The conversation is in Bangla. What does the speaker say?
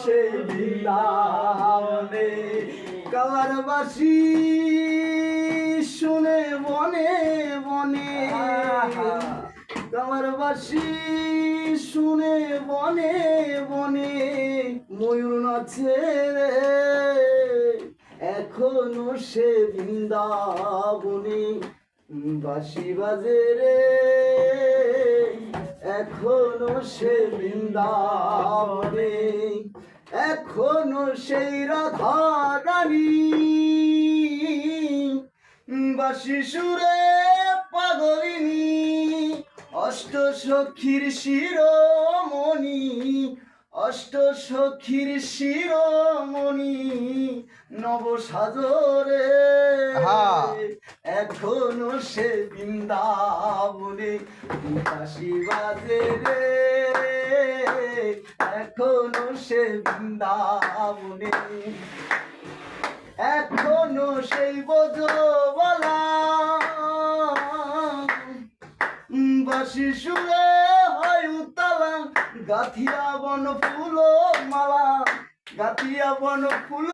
সেই বৃন্দাবনে কালার বাসি শুনে বনে বনে কালার বাসি শুনে বনে বনে ময়ূর নাচে রে এখনো সে বৃন্দাবনে বাঁশি বাজে রে এখনো সে বৃন্দাবনে এখনো সেই রাধা রানী বাঁশি সুরে পাগলিনী অষ্ট সখীর শিরোমণি অষ্ট সখীর শিরোমণি নব সাজরে এখনো সে বৃন্দাবনে বাঁশি বাজে রে এখনো সে বৃন্দাবনে এখনো সেই বোঝবালা বাঁশি সুরে হয় উতলা গাথিয়া বন ফুল মালা গাথিয়া বন ফুল